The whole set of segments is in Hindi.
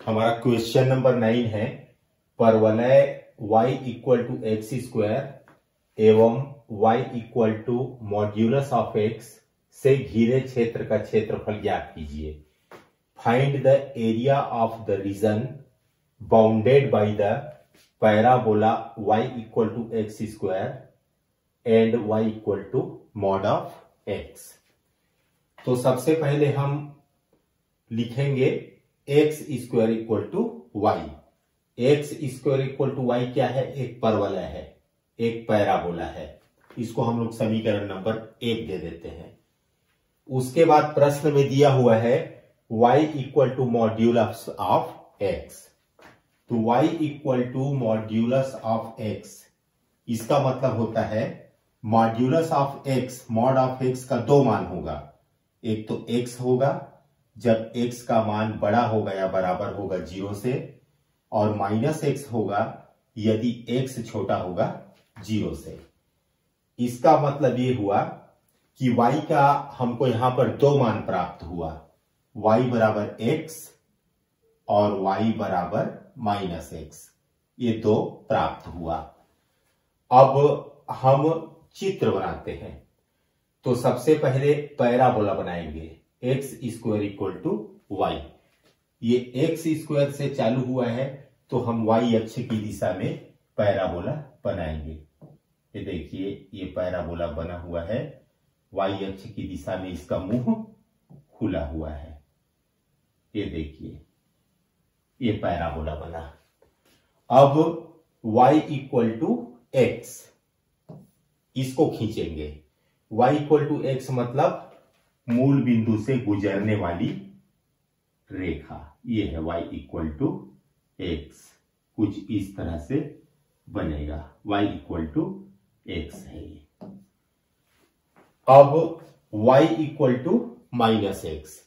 हमारा क्वेश्चन नंबर 9 है। परवलय y equal to x square एवं y equal to modulus of x से घिरे क्षेत्र का क्षेत्रफल ज्ञात कीजिए। Find the area of the region bounded by the parabola y equal to x square and y equal to mod of x। तो सबसे पहले हम लिखेंगे x square equal to y. X square equal to y क्या है? एक परवलय है, एक पैराबोला है। इसको हम लोग समीकरण नंबर 1 दे देते हैं। उसके बाद प्रश्न में दिया हुआ है y equal to modulus of x। तो y equal to modulus of x, इसका मतलब होता है modulus of x, mod of x का दो मान होगा। एक तो x होगा जब x का मान बड़ा होगा या बराबर होगा 0 से, और माइनस x होगा यदि x छोटा होगा 0 से। इसका मतलब ये हुआ कि y का हमको यहां पर दो मान प्राप्त हुआ, y बराबर x और y बराबर माइनस x, ये दो प्राप्त हुआ। अब हम चित्र बनाते हैं। तो सबसे पहले पैराबोला बनाएंगे, x square equal to y. ये एक्स स्क्वायर से चालू हुआ है तो हम वाई अक्ष की दिशा में पैराबोला बनाएंगे। ये देखिए, ये पैराबोला बना हुआ है, वाई अक्ष की दिशा में इसका मुंह खुला हुआ है। ये देखिए, ये पैराबोला बना। अब y इक्वल टू एक्स, इसको खींचेंगे। y इक्वल टू एक्स मतलब मूल बिंदु से गुजरने वाली रेखा, ये है y इक्वल टू एक्स। कुछ इस तरह से बनेगा, y इक्वल टू एक्स है ये। अब y equal to minus x,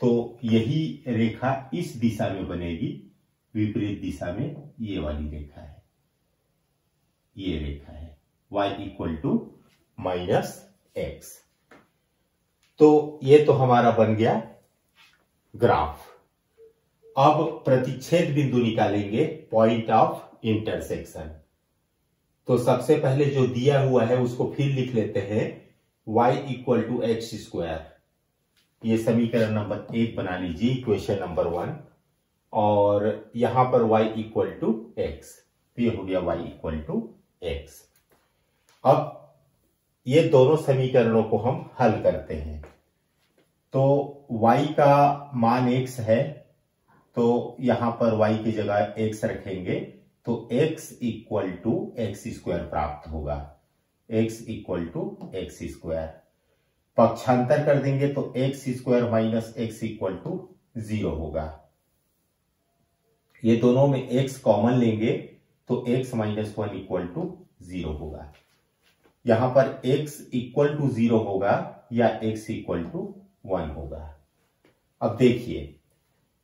तो यही रेखा इस दिशा में बनेगी, विपरीत दिशा में ये वाली रेखा है, ये रेखा है y equal to minus x. तो ये तो हमारा बन गया ग्राफ। अब प्रतिच्छेद बिंदु निकालेंगे, पॉइंट ऑफ इंटरसेक्शन। तो सबसे पहले जो दिया हुआ है उसको फिर लिख लेते हैं, y equal to x square. ये समीकरण नंबर 1 बना लीजिए, इक्वेशन नंबर 1। और यहां पर y इक्वल टू एक्स, तो ये हो गया y इक्वल टू एक्स। अब ये दोनों समीकरणों को हम हल करते हैं। तो y का मान x है, तो यहां पर y की जगह x रखेंगे, तो x equal to x square प्राप्त होगा। x equal to x square, पक्षांतर कर देंगे तो x square minus x equal to 0 होगा। ये दोनों में x कॉमन लेंगे तो x माइनस 1 इक्वल टू 0 होगा। यहां पर x इक्वल टू 0 होगा या x इक्वल टू 1 होगा। अब देखिए,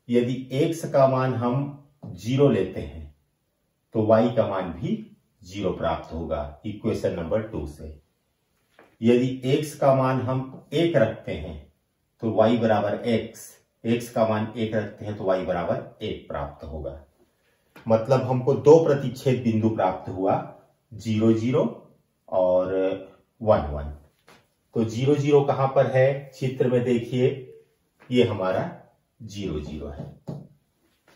यदि x का मान हम 0 लेते हैं तो y का मान भी 0 प्राप्त होगा, इक्वेशन नंबर 2 से। यदि x का मान हम 1 रखते हैं तो y बराबर x का मान 1 रखते हैं तो y बराबर 1 प्राप्त होगा। मतलब हमको दो प्रतिच्छेद बिंदु प्राप्त हुआ, 0 0 और 1 1। तो 0 0 कहां पर है? चित्र में देखिए, ये हमारा 0 0 है,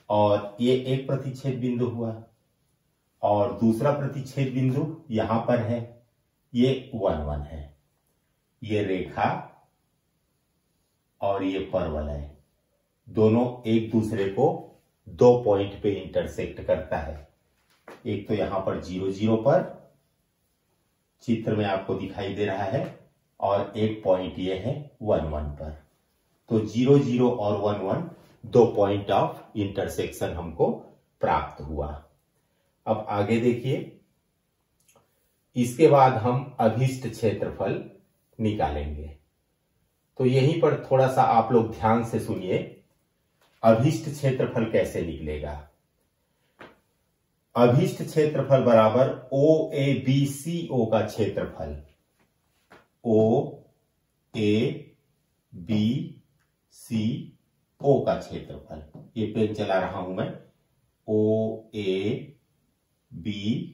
और ये एक प्रतिच्छेद बिंदु हुआ, और दूसरा प्रतिच्छेद बिंदु यहां पर है, ये 1 1 है। ये रेखा और ये परवलय दोनों एक दूसरे को दो पॉइंट पे इंटरसेक्ट करता है। एक तो यहां पर 0 0 पर चित्र में आपको दिखाई दे रहा है, और एक पॉइंट ये है 1 1 पर। तो 0 0 और 1 1 दो पॉइंट ऑफ इंटरसेक्शन हमको प्राप्त हुआ। अब आगे देखिए, इसके बाद हम अभीष्ट क्षेत्रफल निकालेंगे। तो यहीं पर थोड़ा सा आप लोग ध्यान से सुनिए, अभीष्ट क्षेत्रफल कैसे निकलेगा। अभीष्ट क्षेत्रफल बराबर OABCO का क्षेत्रफल, OABCO ओ का क्षेत्रफल, ये पेन चला रहा हूं मैं, ओ ए बी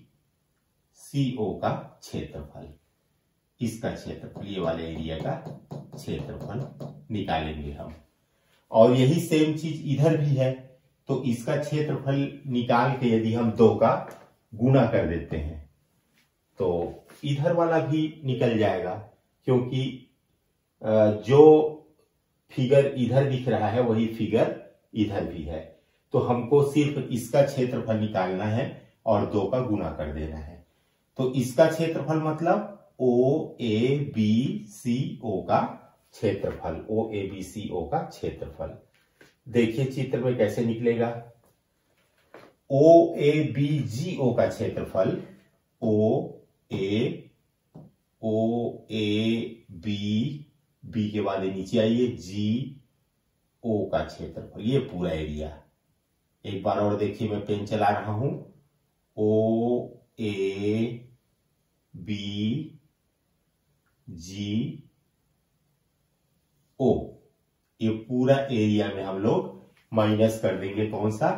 सी ओ का क्षेत्रफल, इसका क्षेत्रफल, ये वाले एरिया का क्षेत्रफल निकालेंगे हम। और यही सेम चीज इधर भी है, तो इसका क्षेत्रफल निकाल के यदि हम 2 का गुणा कर देते हैं तो इधर वाला भी निकल जाएगा, क्योंकि जो फिगर इधर दिख रहा है वही फिगर इधर भी है। तो हमको सिर्फ इसका क्षेत्रफल निकालना है और 2 का गुणा कर देना है। तो इसका क्षेत्रफल मतलब ओ ए बी सी ओ का क्षेत्रफल, ओ ए बी सी ओ का क्षेत्रफल। देखिए चित्र में कैसे निकलेगा। ओ ए बी जी ओ का क्षेत्रफल, ओ ए बी के बाद नीचे आइए, जी ओ का क्षेत्रफल, ये पूरा एरिया। एक बार और देखिए, मैं पेन चला रहा हूं, ओ ए बी जी ओ, ये पूरा एरिया में हम लोग माइनस कर देंगे कौन सा,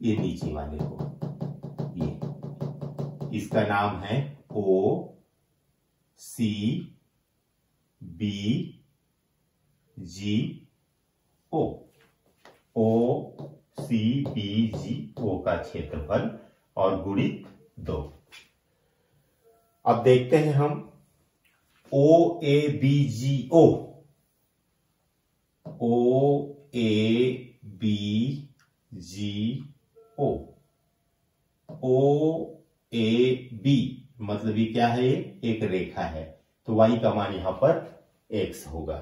ये नीचे वाले को, ये इसका नाम है ओ सी बी जी ओ, ओ सी बी जी ओ का क्षेत्रफल और गुणित 2। अब देखते हैं हम O A B G O, O A B G O, O A B मतलब ये क्या है, एक रेखा है, तो y का मान यहां पर x होगा,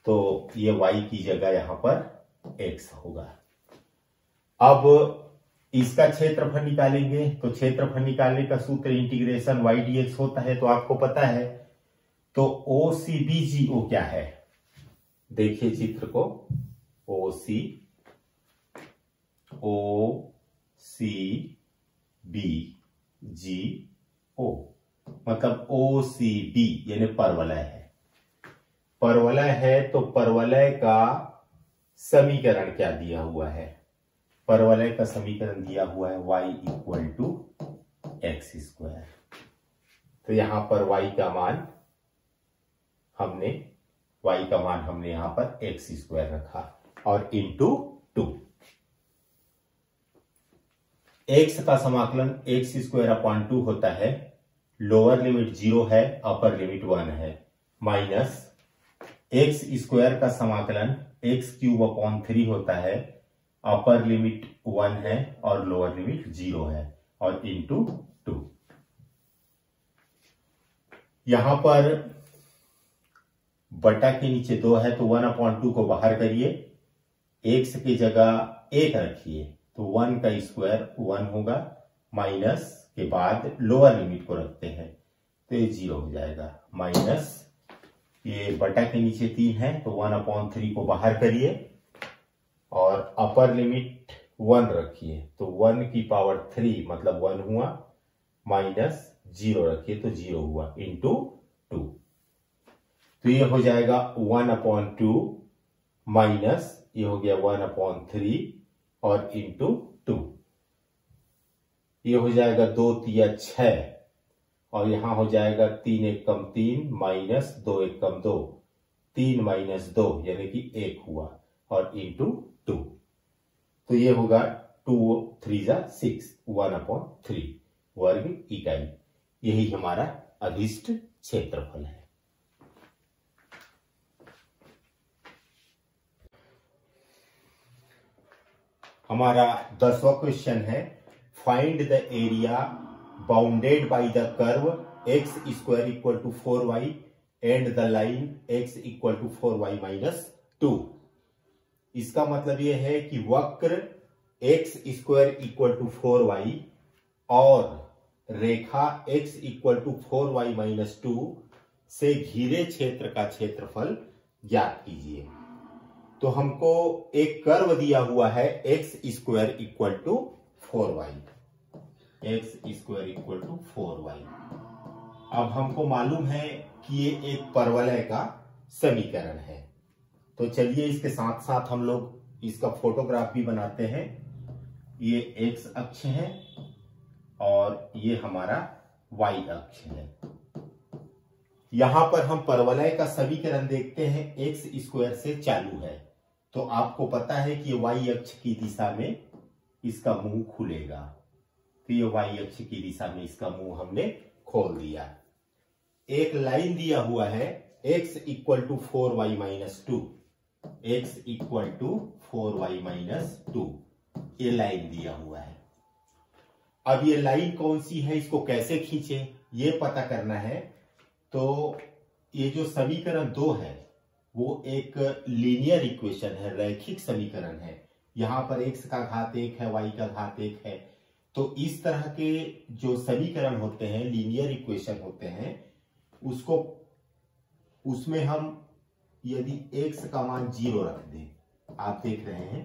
तो ये y की जगह यहां पर x होगा। अब इसका क्षेत्रफल निकालेंगे, तो क्षेत्रफल निकालने का सूत्र इंटीग्रेशन y dx होता है, तो आपको पता है। तो ओ सी बी जी ओ क्या है, देखिए चित्र को, ओ सी बी जी ओ, मतलब ओ सी बी यानी परवलय है। परवलय है तो परवलय का समीकरण क्या दिया हुआ है, परवलय का समीकरण दिया हुआ है y equal to x square. तो यहां पर y का मान हमने यहां पर एक्स स्क्वायर रखा और इंटू 2। एक्स का समाकलन एक्स स्क्वायर अपॉन 2 होता है, लोअर लिमिट 0 है, अपर लिमिट 1 है, माइनस एक्स स्क्वायर का समाकलन एक्स क्यूब अपॉन 3 होता है, अपर लिमिट 1 है और लोअर लिमिट 0 है, और इंटू 2। यहां पर बटा के नीचे 2 है, तो 1/2 को बाहर करिए, एक्स की जगह 1 रखिए, तो 1 का स्क्वायर 1 होगा, माइनस के बाद लोअर लिमिट को रखते हैं तो ये 0 हो जाएगा, माइनस ये बटा के नीचे 3 है, तो 1/3 को बाहर करिए और अपर लिमिट 1 रखिए, तो 1 की पावर 3 मतलब 1 हुआ, माइनस 0 रखिए तो 0 हुआ, इंटू 2। तो ये हो जाएगा 1/2 माइनस ये हो गया 1/3 और इंटू 2। ये हो जाएगा 2 तिया 6 और यहां हो जाएगा 3 1 कम 3 माइनस 2 1 कम 2, 3 माइनस 2 यानी कि 1 हुआ और इंटू 2। तो ये होगा 2 3 जा 6, 1/3 वर्ग इकाई। यही हमारा अभिष्ट क्षेत्रफल है। हमारा 10वां क्वेश्चन है, find the area bounded by the curve x square equal to 4y and the line x equal to 4y minus 2। इसका मतलब यह है कि वक्र x square equal to 4y और रेखा x equal to 4y minus 2 से घिरे क्षेत्र का क्षेत्रफल ज्ञात कीजिए। तो हमको एक कर्व दिया हुआ है x square equal to 4y, x square equal to 4y। अब हमको मालूम है कि ये एक परवलय का समीकरण है। तो चलिए इसके साथ साथ हम लोग इसका फोटोग्राफ भी बनाते हैं। ये एक्स अक्ष है और ये हमारा वाई अक्ष है। यहां पर हम परवलय का समीकरण देखते हैं, एक्स स्क्वायर से चालू है। तो आपको पता है कि वाई अक्ष की दिशा में इसका मुंह खुलेगा, तो ये वाई अक्ष की दिशा में इसका मुंह हमने खोल दिया। एक लाइन दिया हुआ है x equal to 4y minus 2, x equal to 4y minus 2, ये लाइन दिया हुआ है। अब ये लाइन कौन सी है, इसको कैसे खींचे ये पता करना है। तो ये जो समीकरण 2 है वो एक लीनियर इक्वेशन है, रैखिक समीकरण है। यहां पर x का घात 1 है, y का घात 1 है। तो इस तरह के जो समीकरण होते हैं, लीनियर इक्वेशन होते हैं, उसमें हम यदि x का मान 0 रख दें, आप देख रहे हैं,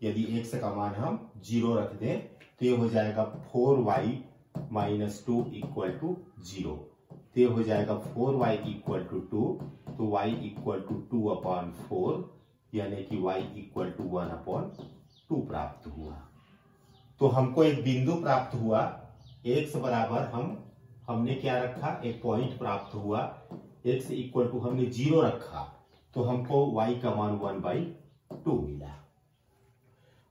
यदि x का मान हम 0 रख दें तो ये हो जाएगा 4y माइनस 2 इक्वल टू 0। तो ये हो जाएगा 4y इक्वल टू 2, तो y इक्वल टू 2/4, यानी कि y इक्वल टू 1/2 प्राप्त हुआ। तो हमको एक बिंदु प्राप्त हुआ, x बराबर हमने क्या रखा, एक पॉइंट प्राप्त हुआ, x इक्वल टू हमने 0 रखा, तो हमको y का मान 1/2 मिला।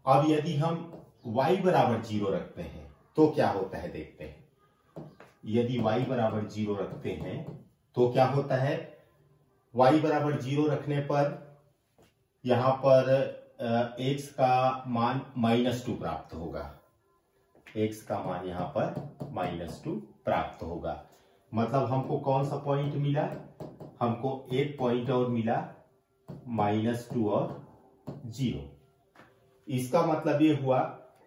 अब यदि हम y बराबर 0 रखते हैं तो क्या होता है देखते हैं। यदि y बराबर 0 रखते हैं तो क्या होता है, y बराबर 0 रखने पर यहां पर x का मान -2 प्राप्त होगा, x का मान यहां पर -2 प्राप्त होगा। मतलब हमको कौन सा पॉइंट मिला, हमको एक पॉइंट और मिला, -2 और 0। इसका मतलब ये हुआ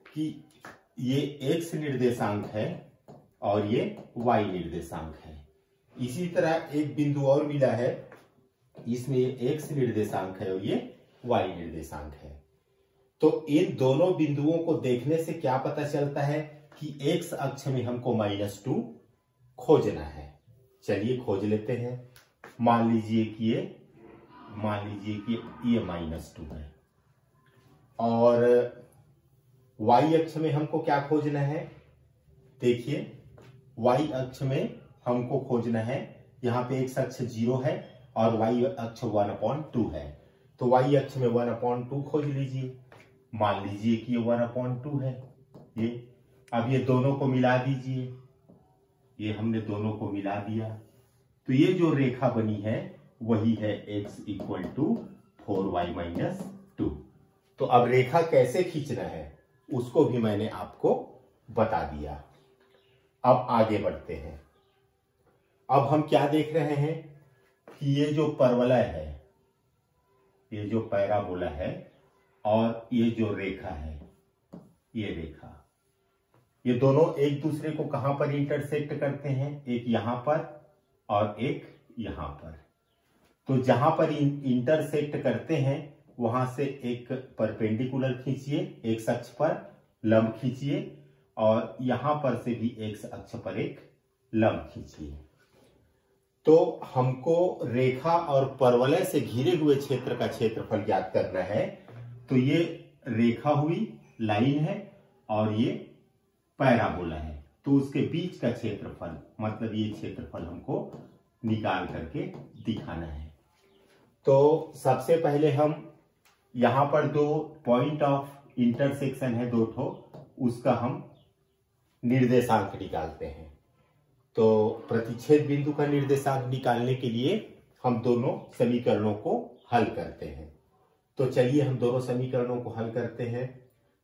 कि ये x निर्देशांक है और ये y निर्देशांक है। इसी तरह एक बिंदु और मिला है, इसमें ये x निर्देशांक है और ये y निर्देशांक है। तो इन दोनों बिंदुओं को देखने से क्या पता चलता है कि x अक्ष में हमको -2 खोजना है। चलिए खोज लेते हैं। मान लीजिए कि ये -2 है और y अक्ष में हमको क्या खोजना है, देखिए y अक्ष में हमको खोजना है, यहाँ पे x अक्ष 0 है और y अक्ष 1/2 है। तो y अक्ष में 1/2 खोज लीजिए। मान लीजिए कि ये 1/2 है ये। अब ये दोनों को मिला दीजिए, ये हमने दोनों को मिला दिया, तो ये जो रेखा बनी है वही है x equal to 4y minus 2। तो अब रेखा कैसे खींचना है उसको भी मैंने आपको बता दिया। अब आगे बढ़ते हैं। अब हम क्या देख रहे हैं कि ये जो परवलय है, ये जो पैराबोला है और ये जो रेखा है, ये रेखा, ये दोनों एक दूसरे को कहां पर इंटरसेक्ट करते हैं, एक यहां पर और एक यहां पर। तो जहां पर इंटरसेक्ट करते हैं वहां से एक परपेंडिकुलर खींचिए, एक्स अक्ष पर लंब खींचिए और यहां पर से भी एक्स अक्ष पर एक लंब खींचिए। तो हमको रेखा और परवलय से घिरे हुए क्षेत्र का क्षेत्रफल ज्ञात करना है। तो ये रेखा हुई, लाइन है और ये पैराबोला है, तो उसके बीच का क्षेत्रफल, मतलब ये क्षेत्रफल हमको निकाल करके दिखाना है। तो सबसे पहले हम यहां पर दो पॉइंट ऑफ इंटरसेक्शन है, दो ठो, उसका हम निर्देशांक निकालते हैं। तो प्रतिच्छेद बिंदु का निर्देशांक निकालने के लिए हम दोनों समीकरणों को हल करते हैं। तो चलिए हम दोनों समीकरणों को हल करते हैं।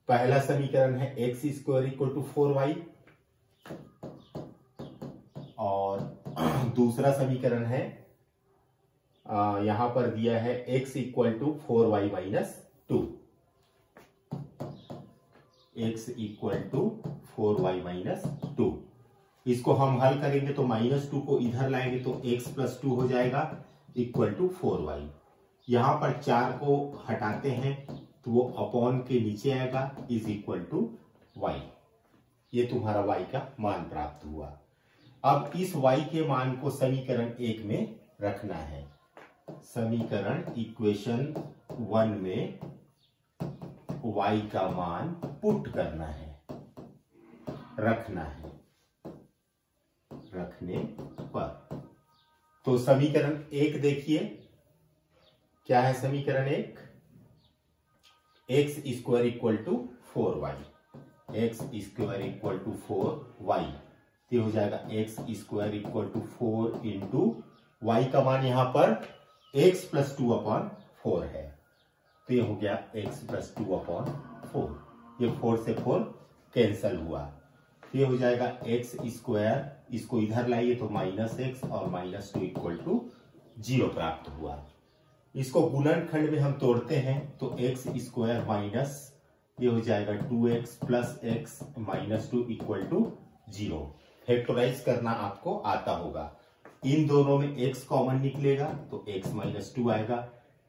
पहला समीकरण है x square equal to 4y और दूसरा समीकरण है यहां पर दिया है x equal to 4y minus 2, x equal to 4y minus 2। इसको हम हल करेंगे तो -2 को इधर लाएंगे तो x प्लस 2 हो जाएगा इक्वल टू 4y। यहां पर 4 को हटाते हैं तो वो अपॉन के नीचे आएगा, इज इक्वल टू y। ये तुम्हारा y का मान प्राप्त हुआ। अब इस y के मान को समीकरण 1 में रखना है। समीकरण इक्वेशन 1 में y का मान पुट करना है, रखना है, रखने पर। तो समीकरण 1 देखिए, क्या है समीकरण 1? x square equal to 4y, x square equal to 4y, तो हो जाएगा x square equal to 4 into y का मान यहां पर x प्लस 2/4 है, तो ये हो गया x प्लस 2/4, ये 4 से 4 कैंसल हुआ, तो ये हो जाएगा x स्क्वायर, इसको इधर लाइए तो -x और -2 इक्वल टू 0 प्राप्त हुआ। इसको गुणनखंड में हम तोड़ते हैं तो x स्क्वायर माइनस ये हो जाएगा 2x plus x -2 equal to 0। Factorise करना आपको आता होगा। इन दोनों में x कॉमन निकलेगा तो x -2 आएगा,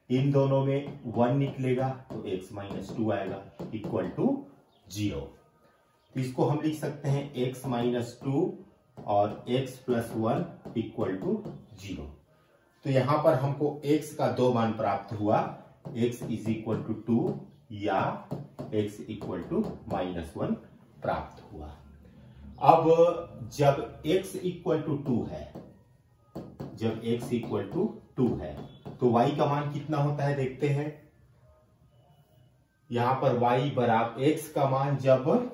इन दोनों में 1 निकलेगा तो x -2 आएगा इक्वल टू 0। तो इसको हम लिख सकते हैं x -2 और x प्लस 1 इक्वल टू 0। तो यहां पर हमको x का 2 मान प्राप्त हुआ, x इज इक्वल टू 2 या x इक्वल टू -1 प्राप्त हुआ। अब जब x इक्वल टू 2 है, जब x इक्वल टू 2 है तो y का मान कितना होता है देखते हैं। यहां पर y बराबर x का मान, जब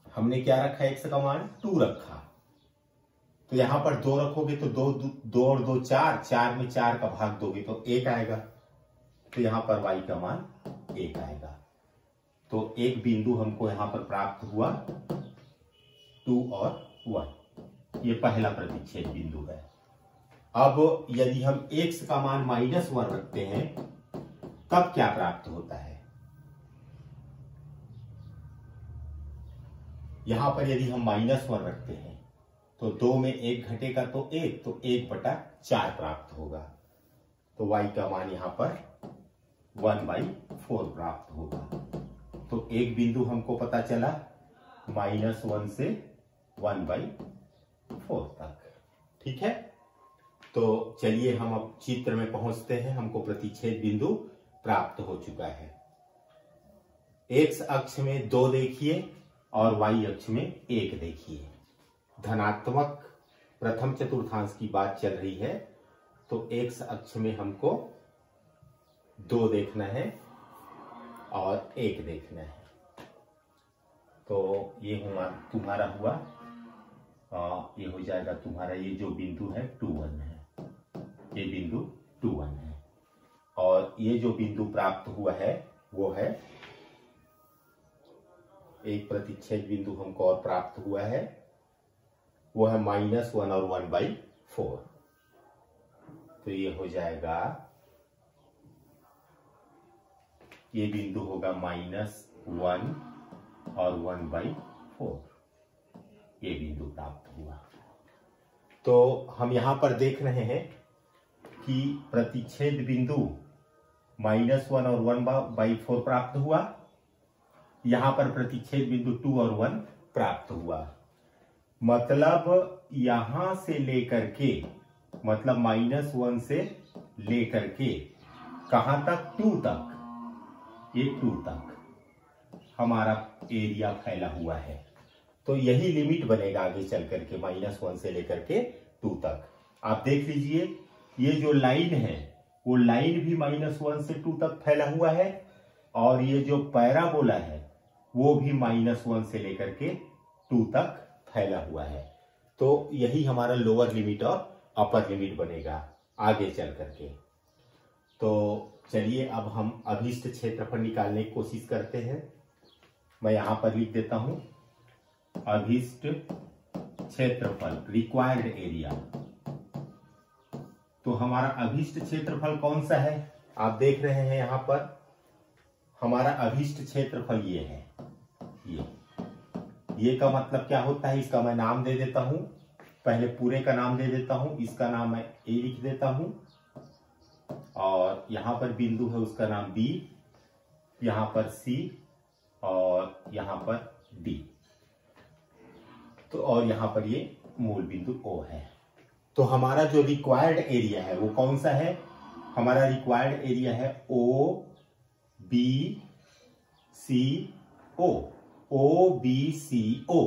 हमने क्या रखा, x का मान 2 रखा, तो यहां पर 2 रखोगे तो 2 और 2 4, 4 में 4 का भाग दोगे तो 1 आएगा, तो यहां पर y का मान 1 आएगा। तो एक बिंदु हमको यहां पर प्राप्त हुआ 2 और 1, ये पहला प्रतिच्छेद बिंदु है। अब यदि हम x का मान -1 रखते हैं तब क्या प्राप्त होता है। यहां पर यदि हम -1 रखते हैं तो 2 में 1 घटेगा तो 1, तो 1/4 प्राप्त होगा, तो y का मान यहां पर 1/4 प्राप्त होगा। तो एक बिंदु हमको पता चला -1 से 1/4 तक। ठीक है, तो चलिए हम अब चित्र में पहुंचते हैं। हमको प्रतिच्छेद बिंदु प्राप्त हो चुका है। x अक्ष में 2 देखिए और y अक्ष में 1 देखिए। धनात्मक प्रथम चतुर्थांश की बात चल रही है, तो x अक्ष में हमको 2 देखना है और 1 देखना है। तो ये तुम्हारा हुआ, ये हो जाएगा तुम्हारा, ये जो बिंदु है 2-1 है, ये बिंदु 2-1 है, और ये जो बिंदु प्राप्त हुआ है वो है, एक प्रतिच्छेद बिंदु हमको और प्राप्त हुआ है, वो है -1 और 1/4। तो ये हो जाएगा, ये बिंदु होगा -1 और 1/4, ये बिंदु प्राप्त हुआ। तो हम यहां पर देख रहे हैं कि प्रतिच्छेद बिंदु -1 और 1/4 प्राप्त हुआ, यहां पर प्रतिच्छेद बिंदु 2 और 1 प्राप्त हुआ। मतलब यहां से लेकर के, मतलब -1 से लेकर के कहां तक, 2 तक, ये 2 तक हमारा एरिया फैला हुआ है। तो यही लिमिट बनेगा आगे चल करके, -1 से लेकर के 2 तक। आप देख लीजिए, ये जो लाइन है वो लाइन भी -1 से 2 तक फैला हुआ है, और ये जो पैराबोला है वो भी -1 से लेकर के 2 तक फैला हुआ है। तो यही हमारा लोअर लिमिट और अपर लिमिट बनेगा आगे चल करके। तो चलिए अब हम अभीष्ट क्षेत्रफल निकालने की कोशिश करते हैं। मैं यहां पर लिख देता हूं, अभीष्ट क्षेत्रफल, रिक्वायर्ड एरिया। तो हमारा अभीष्ट क्षेत्रफल कौन सा है, आप देख रहे हैं यहां पर हमारा अभीष्ट क्षेत्रफल ये है। ये का मतलब क्या होता है, इसका मैं नाम दे देता हूं, पहले पूरे का नाम दे देता हूं। इसका नाम मैं ए लिख देता हूं, और यहां पर बिंदु है उसका नाम बी, यहां पर सी, और यहां पर डी, तो और यहां पर ये मूल बिंदु ओ है। तो हमारा जो रिक्वायर्ड एरिया है वो कौन सा है, हमारा रिक्वायर्ड एरिया है ओ बी सी ओ, ओ बी सी ओ।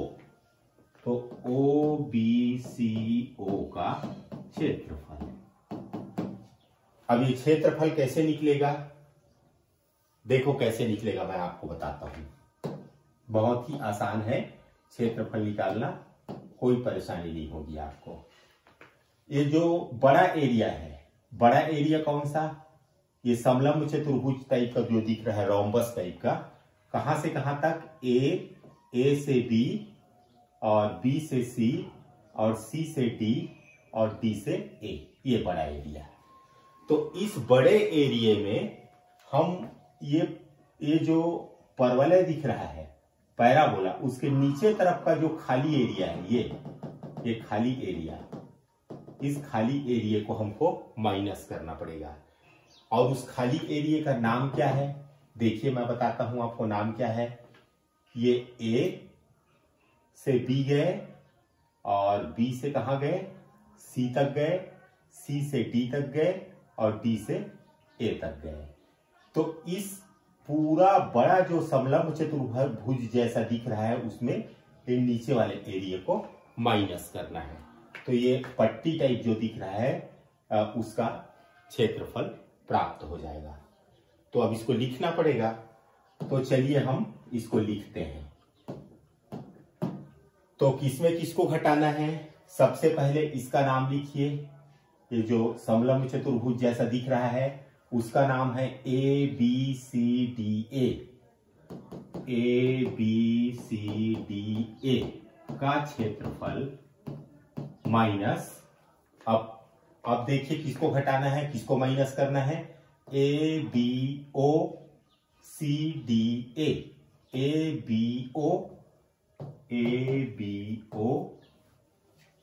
तो ओ बी सी ओ का क्षेत्रफल। अब ये क्षेत्रफल कैसे निकलेगा, देखो कैसे निकलेगा, मैं आपको बताता हूं। बहुत ही आसान है क्षेत्रफल निकालना, कोई परेशानी नहीं होगी आपको। ये जो बड़ा एरिया है, बड़ा एरिया कौन सा, ये समलंब चतुर्भुज टाइप का जो दिख रहा है, रोम्बस टाइप का, कहां से कहां तक, ए से बी और बी से सी और सी से डी और डी से ए, ये बड़ा एरिया है। तो इस बड़े एरिया में हम ये जो परवलय दिख रहा है पैराबोला, उसके नीचे तरफ का जो खाली एरिया है, ये खाली एरिया, इस खाली एरिया को हमको माइनस करना पड़ेगा। और उस खाली एरिया का नाम क्या है, देखिए मैं बताता हूं आपको नाम क्या है। ये ए से बी गए और बी से कहां गए, सी तक गए, सी से डी तक गए और डी से ए तक गए। तो इस पूरा बड़ा जो समलंब चतुर्भुज जैसा दिख रहा है, उसमें ये नीचे वाले एरिया को माइनस करना है। तो ये पट्टी टाइप जो दिख रहा है उसका क्षेत्रफल प्राप्त हो जाएगा। तो अब इसको लिखना पड़ेगा, तो चलिए हम इसको लिखते हैं। तो किसमें किसको घटाना है, सबसे पहले इसका नाम लिखिए। ये जो समलंब चतुर्भुज जैसा दिख रहा है उसका नाम है A B C D A, A B C D A का क्षेत्रफल माइनस, अब देखिए किसको घटाना है, किसको माइनस करना है, A B O C D A, A B O,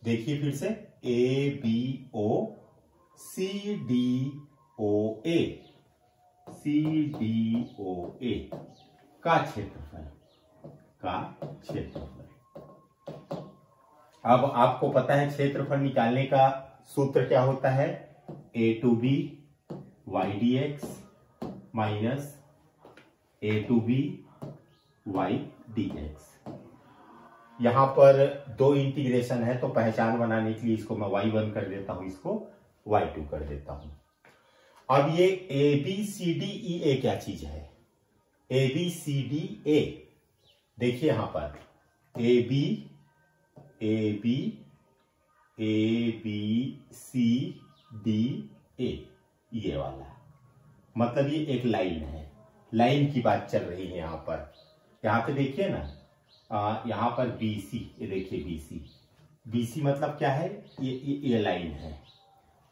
देखिए फिर से A B O C D O A, C D O A का क्षेत्रफल, अब आपको पता है क्षेत्रफल निकालने का सूत्र क्या होता है, A two B Y D X minus A two B Y D X. यहां पर दो इंटीग्रेशन है, तो पहचान बनाने के लिए इसको मैं y1 कर देता हूं, इसको y2 कर देता हूं। अब ये ए बी सी डी ई ए क्या चीज है, ए बी सी डी ए, देखिए यहां पर ए बी सी डी ए, ये वाला मतलब ये एक लाइन है, लाइन की बात चल रही है यहां पर। यहां पे देखिए ना, यहां पर BC, ये देखिए BC मतलब क्या है, ये लाइन है।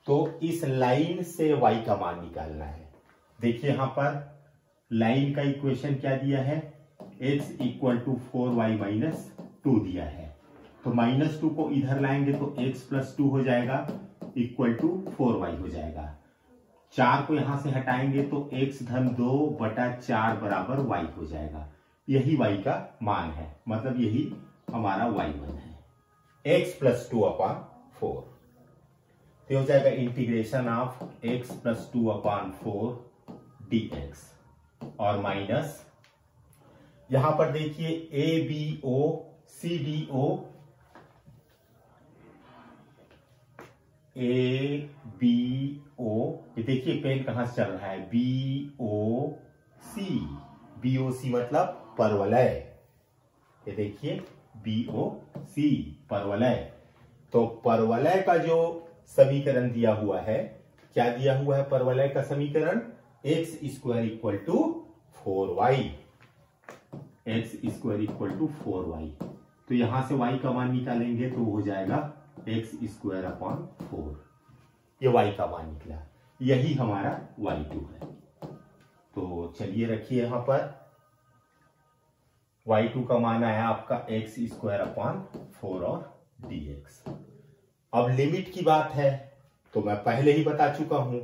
तो इस लाइन से y का मान निकालना है। देखिए यहां पर लाइन का इक्वेशन क्या दिया है, x equal to 4y minus 2 दिया है। तो -2 को इधर लाएंगे तो x प्लस 2 हो जाएगा, इक्वल टू 4y हो जाएगा। 4 को यहां से हटाएंगे तो x धन 2 बटा 4 बराबर y हो जाएगा। यही y का मान है, मतलब यही हमारा y1 है, x प्लस 2 अपॉन 4। तो हो जाएगा integration of x plus 2 upon 4 dx और माइनस, यहां पर देखिए A B O C D O, A B O, ये देखिए पेन कहां से चल रहा है, बी ओ सी मतलब परवलय, ये देखिए BOC परवलय। तो परवलय का जो समीकरण दिया हुआ है, क्या दिया हुआ है परवलय का समीकरण, x square equal to 4y, x square equal to 4y। तो यहां से y का मान निकालेंगे तो हो जाएगा x स्क्वायर अपॉन 4, ये y का मान निकला, यही हमारा y2 है। तो चलिए रखिए यहां पर y2 का मान आया आपका x स्क्वायर अपॉन 4 और dx। अब लिमिट की बात है, तो मैं पहले ही बता चुका हूं,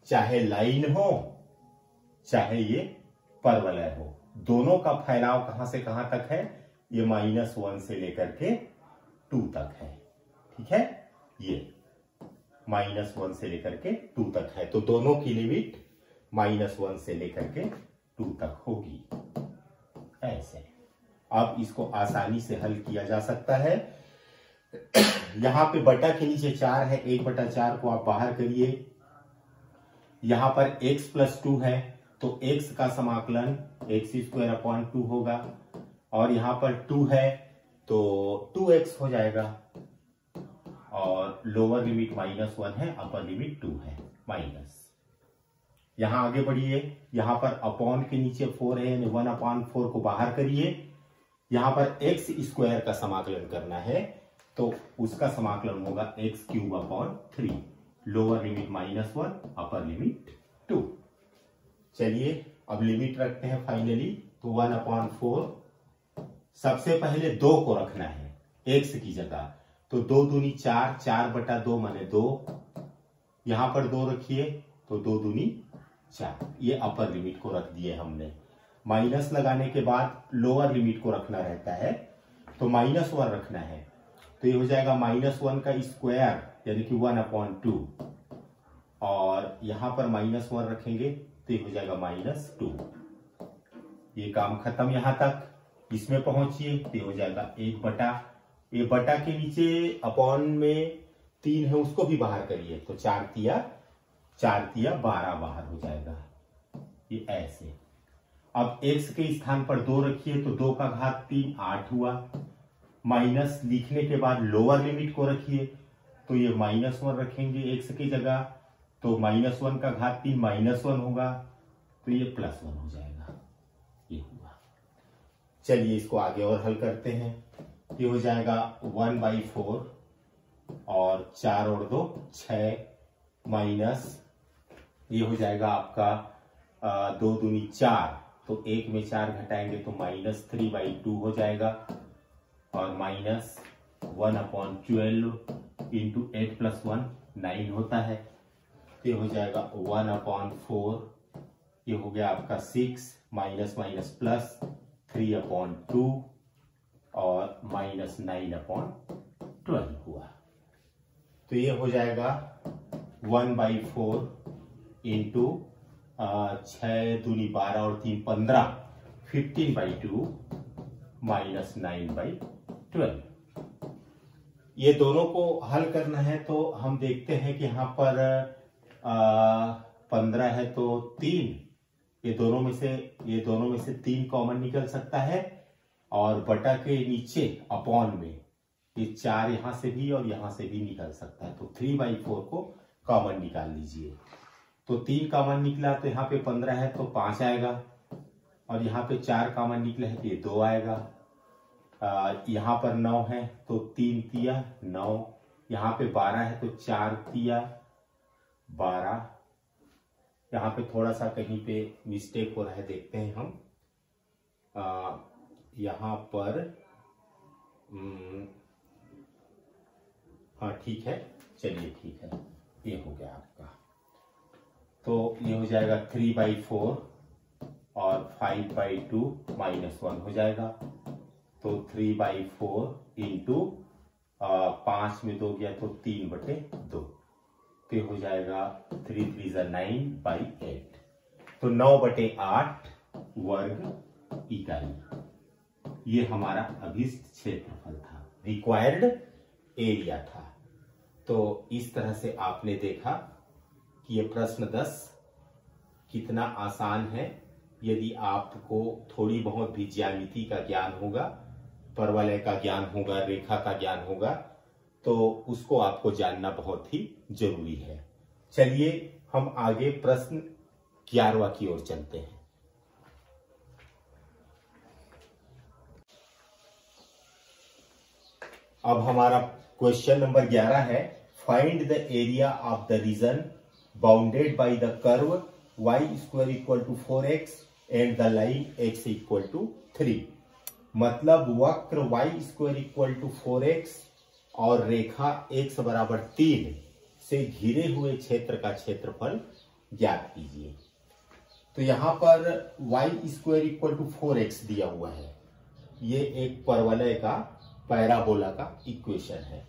चाहे लाइन हो चाहे ये परवलय हो, दोनों का फैलाव कहां से कहां तक है, ये -1 से लेकर के 2 तक है, ठीक है। ये -1 से लेकर के 2 तक है। तो दोनों की लिमिट -1 से लेकर के 2 तक होगी। ऐसे अब इसको आसानी से हल किया जा सकता है। यहां पे बटा के नीचे 4 है, 1/4 को आप बाहर करिए। यहां पर x + 2 है तो x का समाकलन x² होगा, और यहां पर 2 है तो 2x हो जाएगा, और लोअर लिमिट -1 है, अपर लिमिट 2 है माइनस। यहां आगे बढ़िए, यहां पर अपॉन के नीचे 4 है यानी 1/4 को बाहर करिए। यहां पर x² का समाकलन करना है तो उसका समाकलन होगा x³ 3, lower limit -1, upper limit 2। चलिए अब लिमिट रखते हैं फाइनली। तो 1/4, सबसे पहले 2 को रखना है x की जगह, तो 2 दूनी 4, 4/2 माने 2, यहां पर 2 रखिए तो 2 दूनी 4, ये अपर लिमिट को रख दिए हमने। माइनस लगाने के बाद लोअर लिमिट को रखना रहता है, तो -1 रखना है, तो ये हो जाएगा -1 का स्क्वायर यानी कि 1/2, और यहां पर -1 रखेंगे तो ये हो जाएगा -2। ये काम खत्म यहां तक। इसमें पहुंचिए तो ये हो जाएगा 1 ये बटा के नीचे अपॉन में 3 है उसको भी बाहर करिए, तो 4 तिया 12 बाहर हो जाएगा, ये ऐसे। अब x के स्थान पर 2 रखिए तो 2 का घात 3 8 हुआ। माइनस लिखने के बाद लोअर लिमिट को रखिए, तो ये -1 रखेंगे x की जगह, तो -1 का घात 3 -1 होगा, तो ये +1 हो जाएगा, ये हुआ। चलिए इसको आगे और हल करते हैं। ये हो जाएगा 1/4, और 4 और 2 6, माइनस ये हो जाएगा आपका 2 दूनी 4, तो 1 में 4 घटाएंगे तो -3/2 हो जाएगा, और माइनस 1/12 इंटू 8 + 1 9 होता है। ये हो जाएगा 1/4, ये हो गया आपका 6, माइनस माइनस प्लस 3/2, और -9/12 हुआ। तो ये हो जाएगा 1/4 इंटू 6 दूनी 12 और 3 15, 15/2 -9/12। ये दोनों को हल करना है तो हम देखते हैं कि यहाँ पर 15 है तो 3, ये दोनों में से 3 कॉमन निकल सकता है, और बटा के नीचे अपॉन में ये 4 यहां से भी और यहां से भी निकल सकता है, तो 3/4 को कॉमन निकाल लीजिए। तो 3 कॉमन निकला तो यहाँ पे 15 है तो 5 आएगा, और यहाँ पे 4 कॉमन निकले है तो ये 2 आएगा। यहाँ पर 9 है तो 3 तिया 9, यहाँ पे 12 है तो 4 तिया 12। यहाँ पे थोड़ा सा कहीं पे मिस्टेक हो रहा है, देखते हैं हम। यहाँ पर हाँ ठीक है, चलिए ठीक है, ये हो गया आपका। तो ये हो जाएगा 3/4 और 5/2 -1 हो जाएगा, तो 3/4 इंटू 5 में 2 गया तो 3/2, तो हो जाएगा 3 × 3 = 9/8, तो 9/8 वर्ग इकाई। ये हमारा अभीष्ट क्षेत्रफल था, रिक्वायर्ड एरिया था। तो इस तरह से आपने देखा कि ये प्रश्न 10 कितना आसान है। यदि आपको थोड़ी बहुत भी ज्यामिति का ज्ञान होगा, परवलय का ज्ञान होगा, रेखा का ज्ञान होगा, तो उसको आपको जानना बहुत ही जरूरी है। चलिए हम आगे प्रश्न 11वां की ओर चलते हैं। अब हमारा क्वेश्चन नंबर 11 है, find the area of the region bounded by the curve y² = 4x and the line x = 3। मतलब वक्र y² = 4x और रेखा x = 3 से घिरे हुए क्षेत्र का क्षेत्रफल ज्ञात कीजिए। तो यहां पर y² = 4x दिया हुआ है, ये एक परवलय का पैराबोला का इक्वेशन है।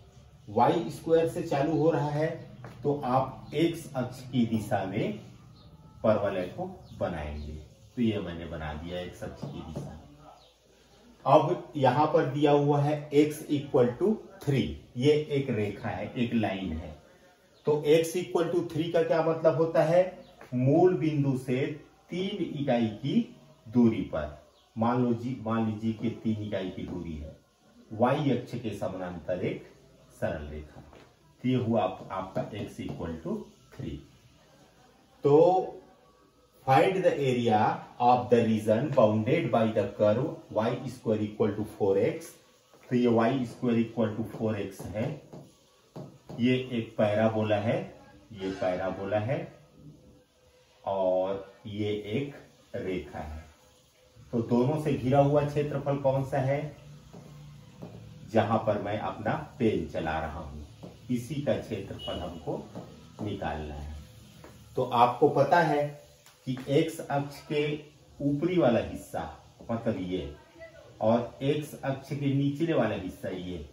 y² से चालू हो रहा है तो आप एक्स अक्ष की दिशा में परवलय को बनाएंगे। तो ये मैंने बना दिया एक्स अक्ष की दिशा में। अब यहां पर दिया हुआ है x इक्वल टू 3, ये एक रेखा है, एक लाइन है। तो x इक्वल टू 3 का क्या मतलब होता है? मूल बिंदु से 3 इकाई की दूरी पर, मान लीजिए कि 3 इकाई की दूरी है, y अक्ष के समानांतर एक सरल रेखा। तो ये हुआ आपका x इक्वल टू 3। तो find the area of the region bounded by the curve y square equal to 4x। तो ये y square equal to 4x है, ये एक पैराबोला है, ये पैराबोला है और ये एक रेखा है। तो दोनों से घिरा हुआ क्षेत्रफल कौन सा है? जहां पर मैं अपना पेन चला रहा हूं, इसी का क्षेत्रफल हमको निकालना है। तो आपको पता है कि x अक्ष के ऊपरी वाला हिस्सा मतलब ये और x अक्ष के निचले वाला हिस्सा ये,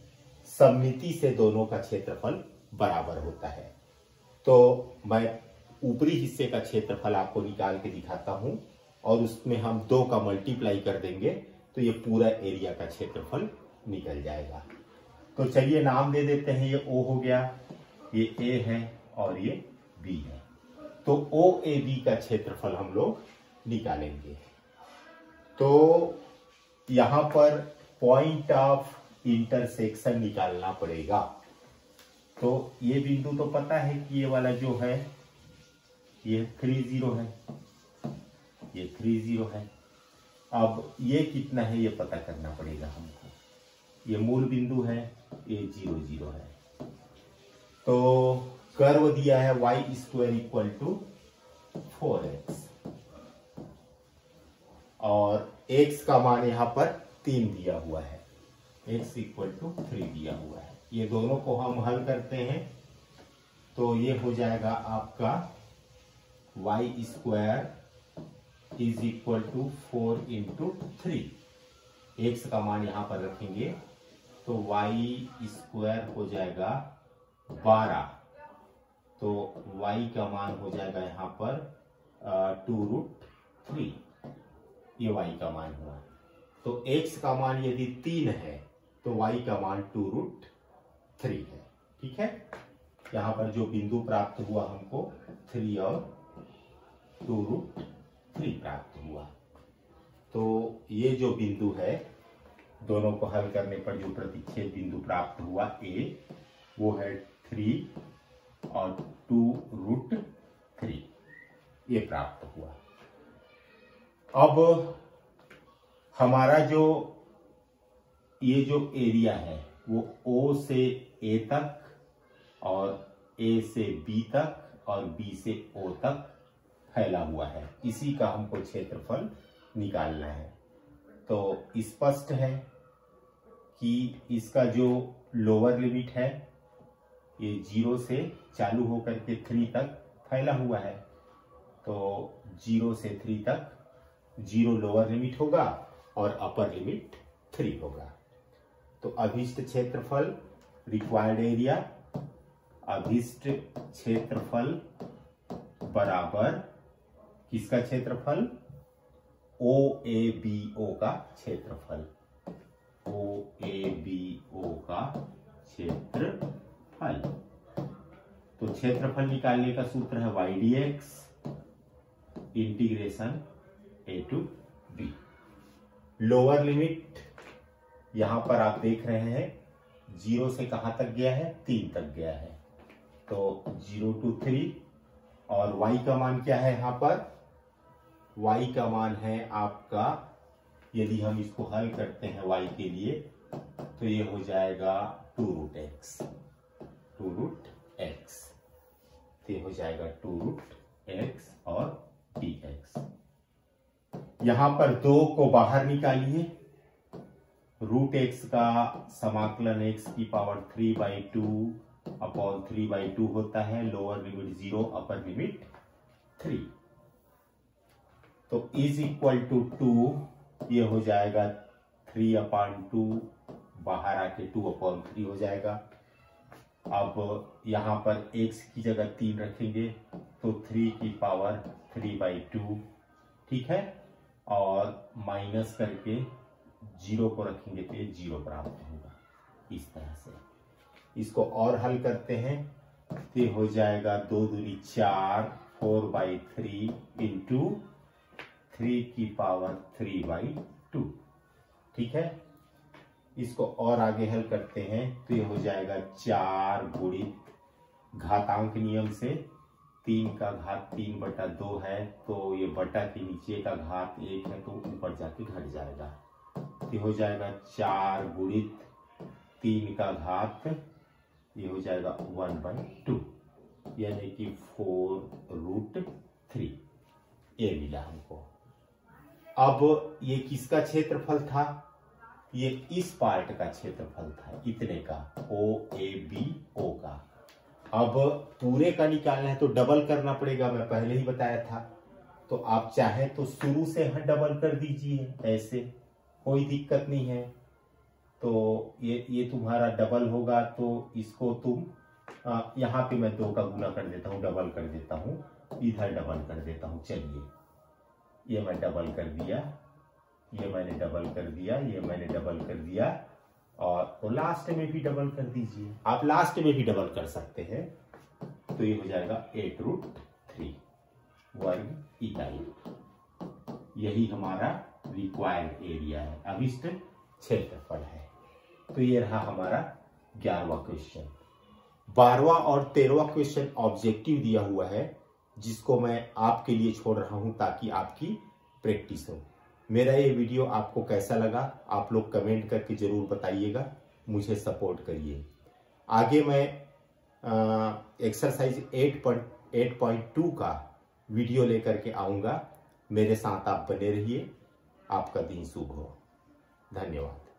सममिति से दोनों का क्षेत्रफल बराबर होता है। तो मैं ऊपरी हिस्से का क्षेत्रफल आपको निकाल के दिखाता हूं और उसमें हम 2 का मल्टीप्लाई कर देंगे तो ये पूरा एरिया का क्षेत्रफल निकल जाएगा। तो चलिए नाम दे देते हैं, ये O हो गया, ये A है और ये B है। तो OAB का क्षेत्रफल हम लोग निकालेंगे। तो यहां पर पॉइंट ऑफ इंटरसेक्शन निकालना पड़ेगा। तो ये बिंदु तो पता है कि ये वाला जो है ये 30 है, ये 30 है। अब ये कितना है ये पता करना पड़ेगा हमको। ये मूल बिंदु है, ये 0 है। तो कर्व दिया है y square equal to 4x और x का मान यहां पर 3 दिया हुआ है, x इक्वल टू 3 दिया हुआ है। ये दोनों को हम हल करते हैं तो ये हो जाएगा आपका y square is equal to 4 into 3। x का मान यहां पर रखेंगे तो y स्क्वायर हो जाएगा 12। तो y का मान हो जाएगा यहां पर 2√3, ये y का मान हुआ। तो x का मान यदि 3 है तो y का मान 2√3 है। ठीक है, यहां पर जो बिंदु प्राप्त हुआ हमको 3 और 2√3 प्राप्त हुआ। तो ये जो बिंदु है, दोनों को हल करने पर जो प्रतिच्छेद बिंदु प्राप्त हुआ A, वो है 3 और 2√3, ये प्राप्त हुआ। अब हमारा जो ये जो एरिया है वो O से A तक और A से B तक और B से O तक फैला हुआ है, इसी का हमको क्षेत्रफल निकालना है। तो स्पष्ट है कि इसका जो लोअर लिमिट है ये 0 से चालू होकर के 3 तक फैला हुआ है। तो 0 से 3 तक 0 लोअर लिमिट होगा और अपर लिमिट 3 होगा। तो अभीष्ट क्षेत्रफल, रिक्वायर्ड एरिया, अभीष्ट क्षेत्रफल बराबर किसका क्षेत्रफल? OABO का क्षेत्रफल, OABO का क्षेत्रफल। तो क्षेत्रफल निकालने का सूत्र है y dx integration A to B। Lower limit यहां पर आप देख रहे हैं 0 से कहां तक गया है? 3 तक गया है। तो 0 to 3 और y का मान क्या है यहां पर? y का मान है आपका, यदि हम इसको हल करते हैं y के लिए तो ये हो जाएगा 2√x, 2√x। तो ये हो जाएगा 2√x और dx। यहां पर 2 को बाहर निकालिए, √x का समाकलन x की पावर 3/2 होता है। Lower limit 0, upper limit 3। तो इज इक्वल टू 2, ये हो जाएगा 3/2, बाहर आके 2/3 हो जाएगा। अब यहाँ पर x की जगह 3 रखेंगे तो 3 की पावर 3/2, ठीक है, और माइनस करके 0 को रखेंगे तो ये 0 प्राप्त होगा। इस तरह से इसको और हल करते हैं तो ये हो जाएगा 2 दूनी 4, 4/3 इंटू 3 की पावर 3/2, ठीक है। इसको और आगे हल करते हैं तो ये हो जाएगा 4 गुणित घातांक नियम से 3 का घात 3/2 है, तो ये बटा के नीचे का घात 1 है तो ऊपर जाके घट जाएगा, तो हो जाएगा 4 गुणित 3 का घात, ये हो जाएगा 1/2, यानी कि 4√3 ये मिला हमको। अब ये किसका क्षेत्रफल था? ये इस पार्ट का क्षेत्रफल था, इतने का, OABO का। अब पूरे का निकालना है तो डबल करना पड़ेगा, मैं पहले ही बताया था। तो आप चाहे तो शुरू से डबल कर दीजिए, ऐसे कोई दिक्कत नहीं है। तो ये तुम्हारा डबल होगा, तो इसको तुम यहाँ पे मैं 2 का गुना कर देता हूँ, डबल कर देता हूँ, इधर डबल कर देता हूँ। चलिए, ये मैं डबल कर दिया, ये मैंने डबल कर दिया, ये मैंने डबल कर दिया, और तो लास्ट में भी डबल कर दीजिए। आप लास्ट में भी डबल कर सकते हैं, तो ये हो जाएगा 8√3 वर्ग इकाई। यही हमारा रिक्वायर्ड एरिया है, अभिष्ट क्षेत्रफल है। तो ये रहा हमारा 11वां क्वेश्चन। 12वां और 13वां क्वेश्चन ऑब्जेक्टिव दिया हुआ है, जिसको मैं आपके लिए छोड़ रहा हूं ताकि आपकी प्रैक्टिस हो। मेरा ये वीडियो आपको कैसा लगा आप लोग कमेंट करके जरूर बताइएगा, मुझे सपोर्ट करिए। आगे मैं एक्सरसाइज 8.2 का वीडियो लेकर के आऊंगा। मेरे साथ आप बने रहिए। आपका दिन शुभ हो। धन्यवाद।